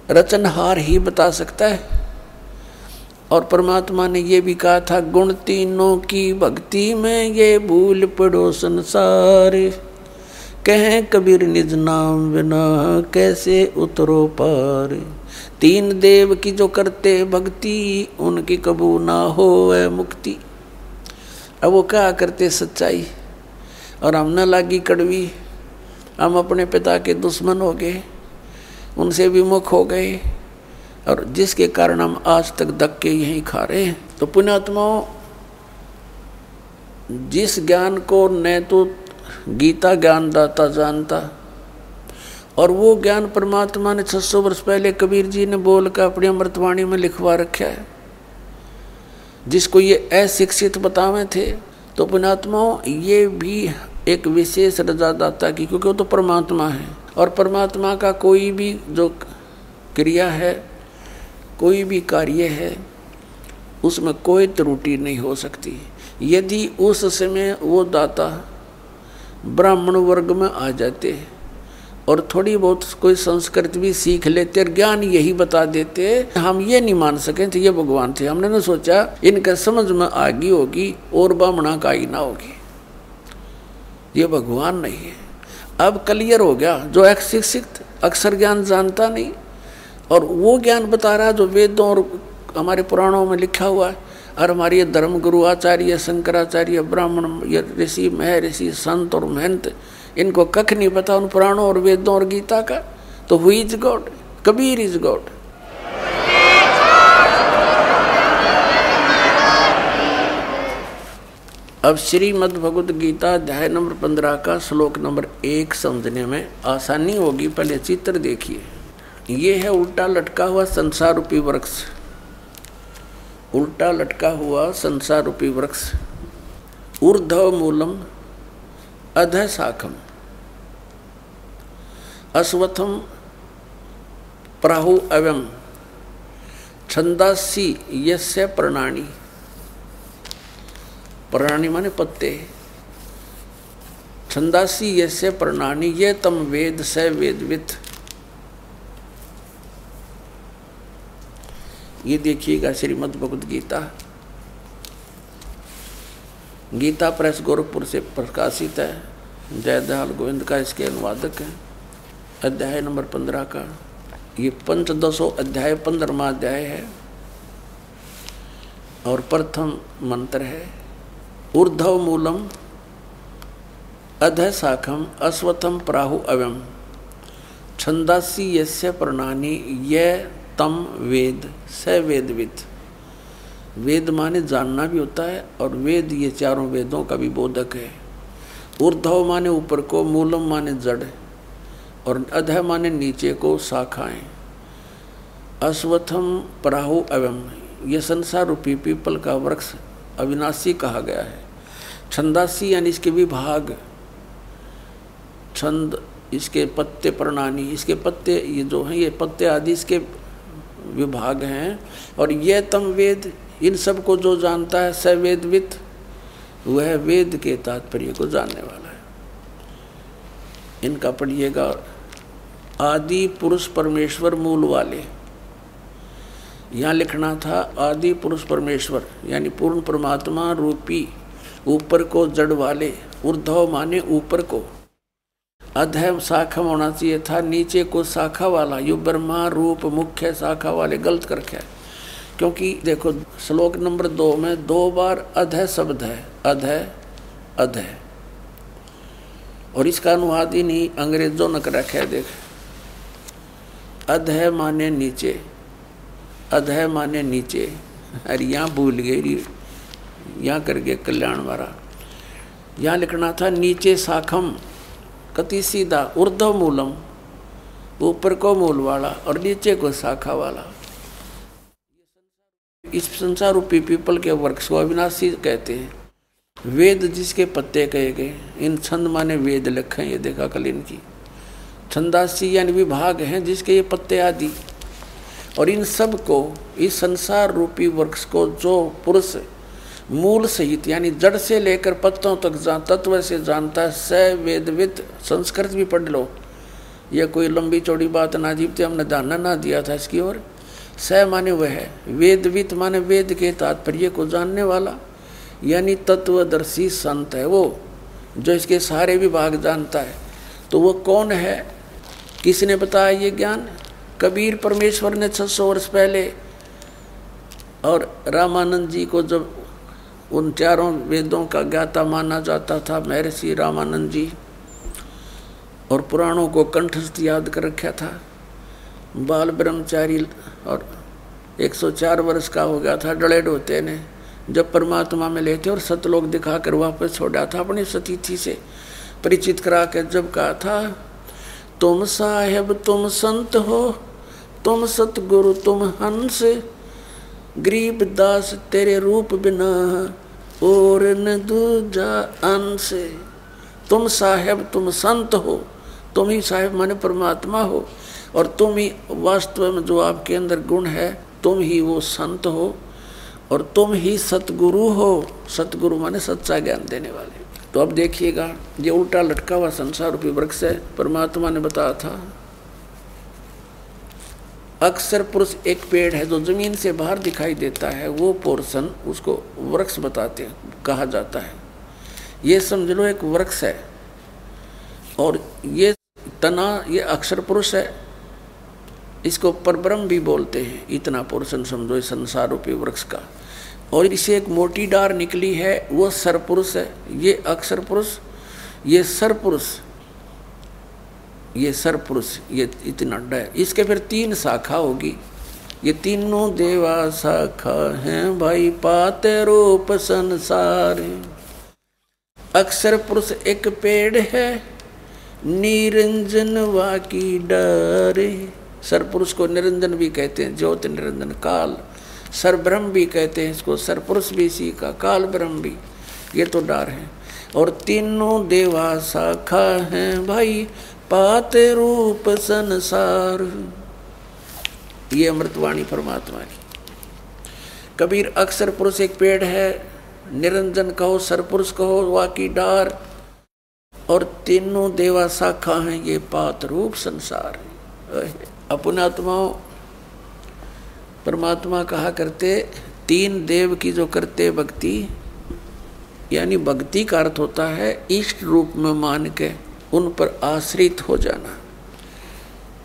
रचनहार ही बता सकता है। और परमात्मा ने ये भी कहा था, गुण तीनों की भक्ति में ये भूल पड़ो संसार, कहें कबीर निज नाम बिना कैसे उतरो पार। 3 देव की जो करते भक्ति, उनकी कबू ना होवे मुक्ति। अब वो क्या करते सच्चाई, और हम न लागी कड़वी, हम अपने पिता के दुश्मन हो गए, उनसे विमुख हो गए, और जिसके कारण हम आज तक धक्के यहीं खा रहे हैं। तो पुण्यात्माओं, जिस ज्ञान को न तो गीता ज्ञान दाता जानता, और वो ज्ञान परमात्मा ने 600 वर्ष पहले कबीर जी ने बोल कर अपनी अमृतवाणी में लिखवा रखा है, जिसको ये अशिक्षित बतावे थे। तो पुण्यात्माओं, ये भी एक विशेष रजादाता की, क्योंकि वो तो परमात्मा है, और परमात्मा का कोई भी जो क्रिया है, कोई भी कार्य है, उसमें कोई त्रुटि नहीं हो सकती। यदि उस समय वो दाता ब्राह्मण वर्ग में आ जाते और थोड़ी बहुत कोई संस्कृत भी सीख लेते और ज्ञान यही बता देते, हम ये नहीं मान सके थे ये भगवान थे। हमने ना सोचा इनका समझ में आ गई होगी और ब्राह्मणा का ही ना होगी, ये भगवान नहीं है। अब क्लियर हो गया, जो अशिक्षित अक्षर ज्ञान जानता नहीं और वो ज्ञान बता रहा जो वेदों और हमारे पुराणों में लिखा हुआ है, और हमारे धर्म गुरु आचार्य शंकराचार्य ब्राह्मण ये ऋषि महर्षि संत और महंत, इनको कख नहीं पता उन पुराणों और वेदों और गीता का। तो who is God? Kabir is God. अब श्रीमद् भगवद गीता अध्याय नंबर 15 का श्लोक नंबर 1 समझने में आसानी होगी। पहले चित्र देखिए, ये है उल्टा लटका हुआ संसार रूपी वृक्ष, उल्टा लटका हुआ संसार रूपी वृक्ष। ऊर्ध्व मूलम अधः शाखम अश्वत्थम प्राहु अवम छंदासी यस्य प्रणानी। प्रणानी माने पत्ते। छंदासी यस्य प्रणानी ये तम वेद स वेदवित। ये देखिएगा श्रीमद् भगवद गीता, गीता प्रेस गोरखपुर से प्रकाशित है। जयदयाल गोविंद का इसके अनुवादक है। अध्याय नंबर 15 का ये पंचदशो अध्याय 15वां अध्याय है और प्रथम मंत्र है ऊर्ध्व मूलम अधः शाखम अश्वत्थम प्राहु अव्यम छंदासी यस्य प्रणानि ये तम वेद स वेदविद। वेद माने जानना भी होता है और वेद ये चारों वेदों का भी बोधक है। ऊर्ध्व माने ऊपर को, मूलम माने जड़ और अधः माने नीचे को, शाखाएं। अश्वत्थम प्राहु अव्यम, ये संसार रूपी पीपल का वृक्ष अविनाशी कहा गया है। छंदासी यानी इसके विभाग, छंद इसके पत्ते प्रणानी, इसके पत्ते ये जो हैं ये पत्ते आदि इसके विभाग हैं। और ये तम वेद, इन सब को जो जानता है स वेदविद, वह वेद के तात्पर्य को जानने वाला है। इनका पढ़िएगा। आदि पुरुष परमेश्वर मूल वाले, यहाँ लिखना था आदि पुरुष परमेश्वर यानी पूर्ण परमात्मा रूपी ऊपर को जड़ वाले। ऊर्ध्व माने ऊपर को, अधः शाखा होना चाहिए था नीचे को शाखा वाला। यु ब्रह्मा रूप मुख्य शाखा वाले, गलत कर रखा है। क्योंकि देखो श्लोक नंबर 2 में 2 बार अधः शब्द है, अधः अधः, और इसका अनुवाद ही नहीं अंग्रेजों ने कर रखा है। देख, अधः माने नीचे, अधः माने नीचे। अरे यहाँ भूल गई, यहाँ करके कल्याण वाला। यहाँ लिखना था नीचे शाखम, कति सीधा। ऊर्ध्व मूलम, ऊपर को मूल वाला और नीचे को शाखा वाला। इस संसार रूपी पीपल के वृक्ष को अविनाशी कहते हैं। वेद जिसके पत्ते कहे गए, इन छंद माने वेद लिखे, ये देखा कल इनकी। छंदासी यानी विभाग हैं जिसके ये पत्ते आदि। और इन सब को, इस संसार रूपी वृक्ष को जो पुरुष मूल सहित यानी जड़ से लेकर पत्तों तक तत्व से जानता है, स वेदविद। संस्कृत भी पढ़ लो, यह कोई लंबी चौड़ी बात ना जीवते, हमने ध्यान ना दिया था इसकी ओर। स माने वह है, वेदविद माने वेद के तात्पर्य को जानने वाला यानी तत्वदर्शी संत है वो, जो इसके सारे विभाग जानता है। तो वो कौन है, किसने बताया ये ज्ञान? कबीर परमेश्वर ने 600 वर्ष पहले। और रामानंद जी को जब उन चारों वेदों का ज्ञाता माना जाता था महर्षि रामानंद जी, और पुराणों को कंठस्थ याद कर रखा था। बाल ब्रह्मचारी और 104 वर्ष का हो गया था डले ढोते ने, जब परमात्मा में लेते और सतलोक दिखाकर वापस छोड़ा था अपनी सतीथि से परिचित करा के। जब कहा था तुम साहेब तुम संत हो, तुम सतगुरु तुम हंस, गरीब दास तेरे रूप बिना और न दूजा अंश। तुम साहेब तुम संत हो, तुम ही साहेब माने परमात्मा हो, और तुम ही वास्तव में जो आपके अंदर गुण है, तुम ही वो संत हो, और तुम ही सतगुरु हो। सतगुरु माने सच्चा ज्ञान देने वाले। तो अब देखिएगा, ये उल्टा लटका हुआ संसार रूपी वृक्ष है। परमात्मा ने बताया था अक्सर पुरुष एक पेड़ है जो जमीन से बाहर दिखाई देता है, वो पोर्शन उसको वृक्ष बताते हैं, कहा जाता है। ये समझ लो एक वृक्ष है, और ये तना ये अक्षर पुरुष है, इसको परब्रह्म भी बोलते हैं। इतना पोर्शन समझो इस संसार रूपी वृक्ष का। और इसे एक मोटी डार निकली है, वो सरपुरुष है। ये अक्षर पुरुष, ये सरपुरुष, ये सरपुरुष, ये इतना है। इसके फिर 3 शाखा होगी। ये तीनों देवा शाखा हैं भाई, पाते रूप संसार। अक्षर पुरुष एक पेड़ है, निरंजन वाकी डारे। सरपुरुष को निरंजन भी कहते हैं, ज्योत निरंजन काल। सरब्रह्म भी कहते हैं इसको, सरपुरुष भी इसी का, काल ब्रह्म भी। ये तो डार है। और तीनों देवा शाखा हैं भाई, पाते रूप संसार। ये अमृतवाणी परमात्मा की। कबीर अक्षर पुरुष एक पेड़ है, निरंजन कहो, सरपुरुष कहो, वाकी डार, और तीनों देवा शाखा हैं, ये पात रूप संसार है। अपने आत्माओं, परमात्मा कहा करते, तीन देव की जो करते भक्ति, यानी भक्ति का अर्थ होता है इष्ट रूप में मान के उन पर आश्रित हो जाना,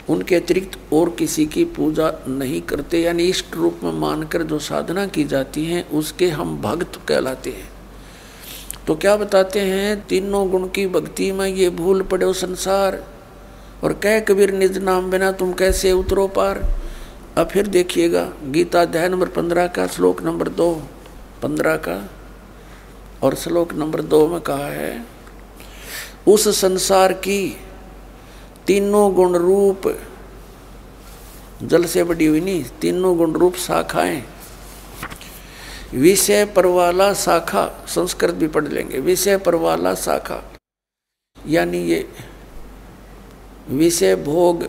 उनके अतिरिक्त और किसी की पूजा नहीं करते, यानी इष्ट रूप में मानकर जो साधना की जाती है उसके हम भक्त कहलाते हैं। तो क्या बताते हैं, तीनों गुण की भक्ति में ये भूल पड़े हो संसार, और कह कबीर निज नाम बिना तुम कैसे उतरो पार। अब फिर देखिएगा गीता अध्याय नंबर 15 का श्लोक नंबर 2, 15 का और श्लोक नंबर 2 में कहा है, उस संसार की तीनों गुण रूप, जल से बड़ी हुई नहीं, तीनों गुण रूप शाखाएं, विषय परवाला शाखा, संस्कृत भी पढ़ लेंगे, विषय परवाला शाखा, यानी ये विषय भोग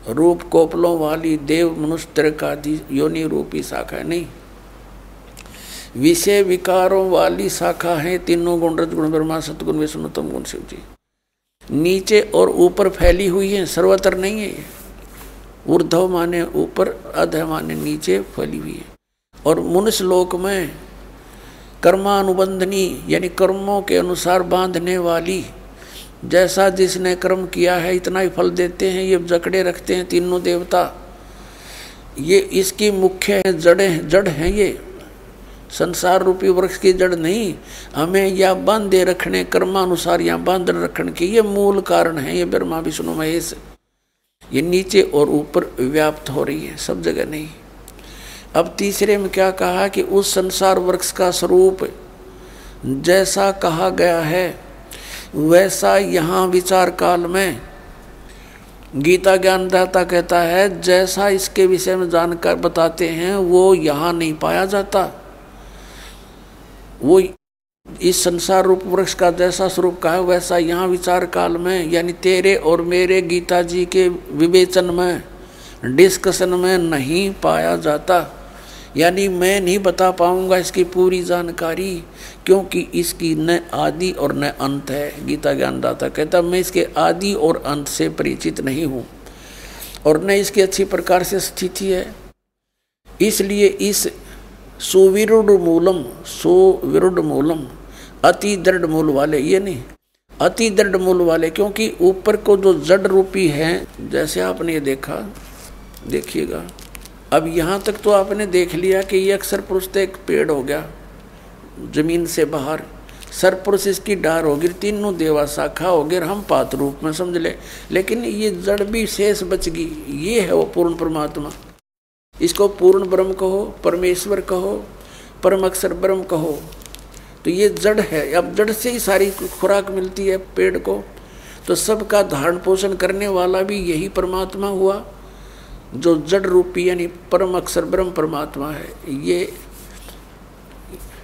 रूप कोपलों वाली देव मनुष्य त्रिक आदि योनि रूपी शाखा है, नहीं, विषय विकारों वाली शाखा है तीनों गुण, रजगुण ब्रह्मा सतगुण विष्णु तम गुण शिव जी, नीचे और ऊपर फैली हुई है, सर्वत्र नहीं है ये, ऊर्ध्व माने ऊपर, अधः माने नीचे फैली हुई है। और मनुष्य लोक में कर्मानुबंधनी, यानी कर्मों के अनुसार बांधने वाली, जैसा जिसने कर्म किया है इतना ही फल देते हैं, ये जकड़े रखते हैं तीनों देवता। ये इसकी मुख्य है, जड़ है, ये संसार रूपी वृक्ष की जड़ नहीं, हमें या बांधे रखने, कर्मानुसार या बांधन रखने की ये मूल कारण है। ये ब्रह्मा विष्णु महेश, ये नीचे और ऊपर व्याप्त हो रही है, सब जगह नहीं। अब तीसरे में क्या कहा कि उस संसार वृक्ष का स्वरूप जैसा कहा गया है वैसा यहाँ विचार काल में गीता ज्ञानदाता कहता है, जैसा इसके विषय में जानकर बताते हैं वो यहाँ नहीं पाया जाता। वो इस संसार रूप वृक्ष का जैसा स्वरूप का है वैसा यहाँ विचार काल में, यानी तेरे और मेरे गीता जी के विवेचन में, डिस्कशन में नहीं पाया जाता। यानी मैं नहीं बता पाऊंगा इसकी पूरी जानकारी, क्योंकि इसकी न आदि और न अंत है। गीता ज्ञानदाता कहता मैं इसके आदि और अंत से परिचित नहीं हूँ और न इसकी अच्छी प्रकार से स्थिति है। इसलिए इस सुविरुद्ध मूलम अति दृढ़ मूल वाले, ये नहीं अति दृढ़ मूल वाले, क्योंकि ऊपर को जो जड़ रूपी है, जैसे आपने ये देखा, देखिएगा अब यहाँ तक तो आपने देख लिया कि ये अक्षर पुरुष तो एक पेड़ हो गया जमीन से बाहर, सरपुरुष इसकी डार होगी, तीनों देवा शाखा हो गए, हम पात रूप में समझ ले, लेकिन ये जड़ भी शेष बच गई। ये है वो पूर्ण परमात्मा। इसको पूर्ण ब्रह्म कहो, परमेश्वर कहो, परम अक्षर ब्रह्म कहो, तो ये जड़ है। अब जड़ से ही सारी खुराक मिलती है पेड़ को, तो सबका धारण पोषण करने वाला भी यही परमात्मा हुआ, जो जड़ रूपी यानी परम अक्षर ब्रह्म परमात्मा है।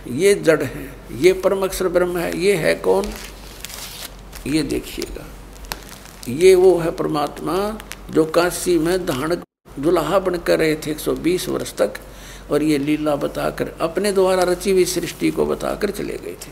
ये जड़ है, ये परम अक्षर ब्रह्म है। ये है कौन? ये देखिएगा, ये वो है परमात्मा जो काशी में धारण दुल्हा बनकर रहे थे 120 वर्ष तक, और ये लीला बताकर अपने द्वारा रची हुई सृष्टि को बताकर चले गए थे।